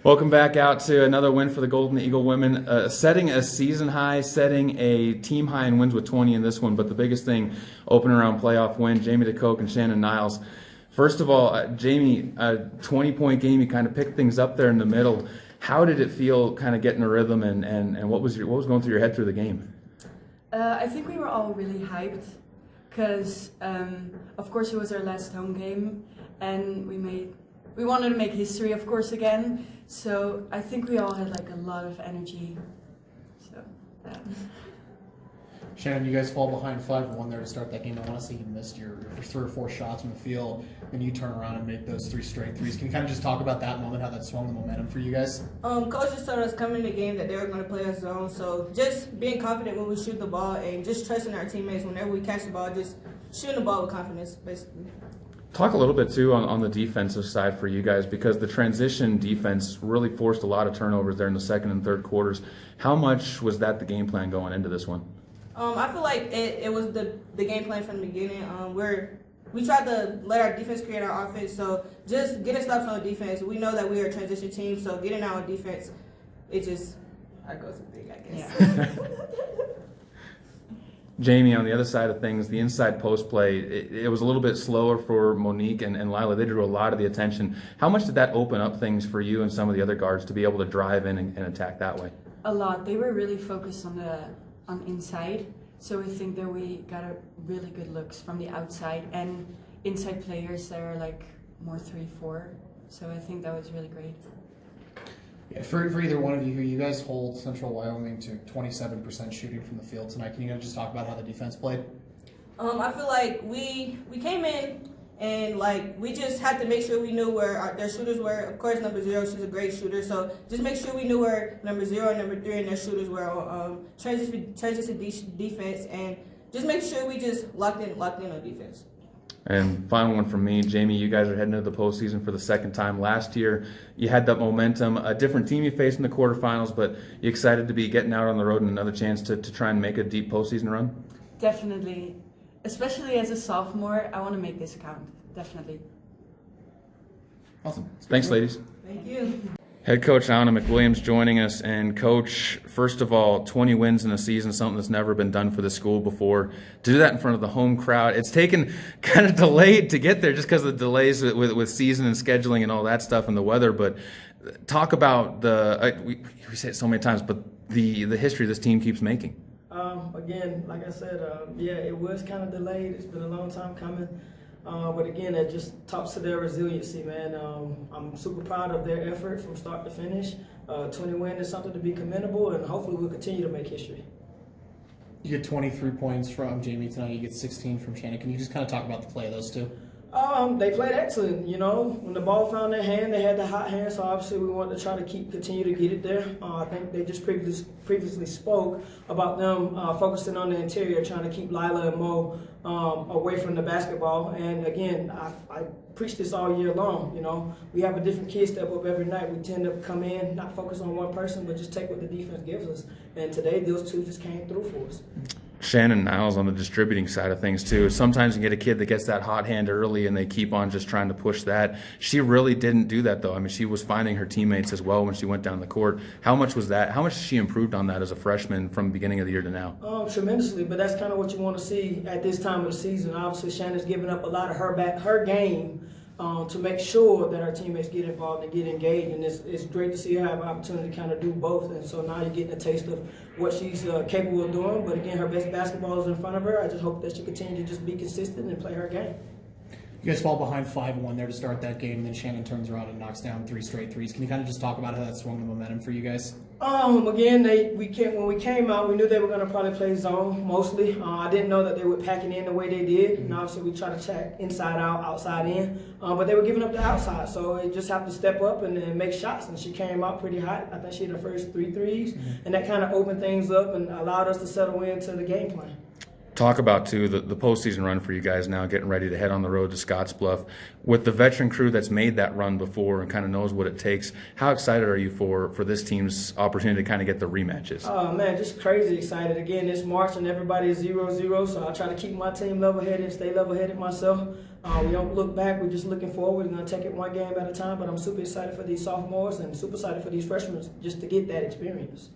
Welcome back out to another win for the Golden Eagle women, setting a season high, setting a team high in wins with 20 in this one. But the biggest thing, opening round playoff win, Jamy de Kock and Shannon Niles. First of all, Jamy, a 20-point game, you kind of picked things up there in the middle. How did it feel kind of getting a rhythm, and what was going through your head through the game? I think we were all really hyped because, of course, it was our last home game, and we wanted to make history, of course, again. So I think we all had like a lot of energy. So, yeah. Shannon, you guys fall behind 5-1 there to start that game. I want to say you missed your 3 or 4 shots from the field, and you turn around and make those 3 straight threes. Can you kind of just talk about that moment, how that swung the momentum for you guys? Coach just told us coming in the game that they were going to play us zone. So just being confident when we shoot the ball and just trusting our teammates whenever we catch the ball, just shooting the ball with confidence, basically. Talk a little bit, too, on the defensive side for you guys, because the transition defense really forced a lot of turnovers there in the second and third quarters. How much was that the game plan going into this one? I feel like it was the game plan from the beginning. We tried to let our defense create our offense, so just getting stuff from the defense. We know that we are a transition team, so getting out on defense, it just our go-to thing, I guess. Yeah. Jamy, on the other side of things, the inside post play, it was a little bit slower for Monique and Lila. They drew a lot of the attention. How much did that open up things for you and some of the other guards to be able to drive in and attack that way? A lot. They were really focused on inside, so we think that we got a really good looks from the outside, and inside players that are like more 3-4. So I think that was really great. Yeah, for either one of you here, you guys hold Central Wyoming to 27% shooting from the field tonight. Can you guys just talk about how the defense played? I feel like we came in and like we just had to make sure we knew where their shooters were. Of course, number 0, she's a great shooter, so just make sure we knew where number 0 and number 3 and their shooters were on transition defense, and just make sure we just locked in on defense. And final one from me, Jamy, you guys are heading into the postseason for the second time. Last year, you had that momentum, a different team you faced in the quarterfinals, but you excited to be getting out on the road and another chance to try and make a deep postseason run? Definitely. Especially as a sophomore, I want to make this count. Definitely. Awesome. Thanks, ladies. Thank you. Head coach Ayana McWilliams joining us. And coach, first of all, 20 wins in a season, something that's never been done for the school before. To do that in front of the home crowd, it's taken kind of delayed to get there just because of the delays with season and scheduling and all that stuff and the weather. But talk about we say it so many times, but the history this team keeps making. Again, like I said, yeah, it was kind of delayed. It's been a long time coming. But again, that just talks to their resiliency, man. I'm super proud of their effort from start to finish. 20 wins is something to be commendable, and hopefully we'll continue to make history. You get 23 points from Jamy tonight. You get 16 from Shannon. Can you just kind of talk about the play of those two? They played excellent. You know, when the ball found their hand, they had the hot hand. So obviously, we wanted to try to continue to get it there. I think they just previously spoke about them focusing on the interior, trying to keep Lila and Mo away from the basketball. And again, I preach this all year long. You know, we have a different kid step up every night. We tend to come in, not focus on one person, but just take what the defense gives us. And today, those two just came through for us. Shannon Niles on the distributing side of things too. Sometimes you get a kid that gets that hot hand early and they keep on just trying to push that. She really didn't do that though. I mean, she was finding her teammates as well when she went down the court. How much was that? How much she improved on that as a freshman from the beginning of the year to now? Tremendously, but that's kind of what you want to see at this time of the season. Obviously, Shannon's giving up a lot of her game to make sure that our teammates get involved and get engaged, and it's great to see her have an opportunity to kind of do both. And so now you're getting a taste of what she's capable of doing. But again, her best basketball is in front of her. I just hope that she continue to just be consistent and play her game. You guys fall behind 5-1 there to start that game, and then Shannon turns around and knocks down 3 straight threes. Can you kind of just talk about how that swung the momentum for you guys? Again, when we came out, we knew they were going to probably play zone mostly. I didn't know that they would pack it in the way they did. And obviously, we try to check inside out, outside in. But they were giving up the outside, so they just have to step up and make shots. And she came out pretty hot. I think she had her first 3 threes, and that kind of opened things up and allowed us to settle into the game plan. Talk about, too, the postseason run for you guys now, getting ready to head on the road to Scottsbluff. With the veteran crew that's made that run before and kind of knows what it takes, how excited are you for this team's opportunity to kind of get the rematches? Oh, man, just crazy excited. Again, it's March and everybody is 0-0, so I try to keep my team level-headed and stay level-headed myself. We don't look back. We're just looking forward. We're going to take it one game at a time. But I'm super excited for these sophomores and super excited for these freshmen just to get that experience.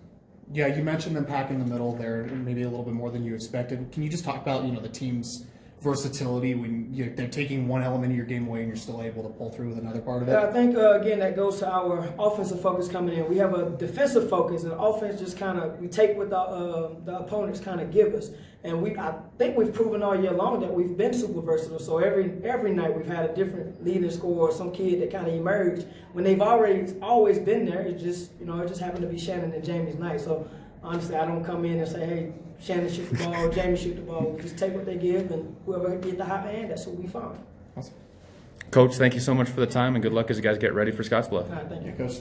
Yeah, you mentioned them packing the middle there, maybe a little bit more than you expected. Can you just talk about the team's versatility when they're taking one element of your game away and you're still able to pull through with another part of it? I think, again, that goes to our offensive focus coming in. We have a defensive focus, and offense just we take what the opponents kind of give us. And I think we've proven all year long that we've been super versatile. So every night we've had a different leading scorer, some kid that kind of emerged when they've always been there. It just happened to be Shannon and Jamie's night. So honestly, I don't come in and say, hey, Shannon shoot the ball, Jamie shoot the ball. We just take what they give, and whoever get the hot hand, that's what we find. Awesome. Coach, thank you so much for the time, and good luck as you guys get ready for Scottsbluff. All right, thank you. Yeah, Coach,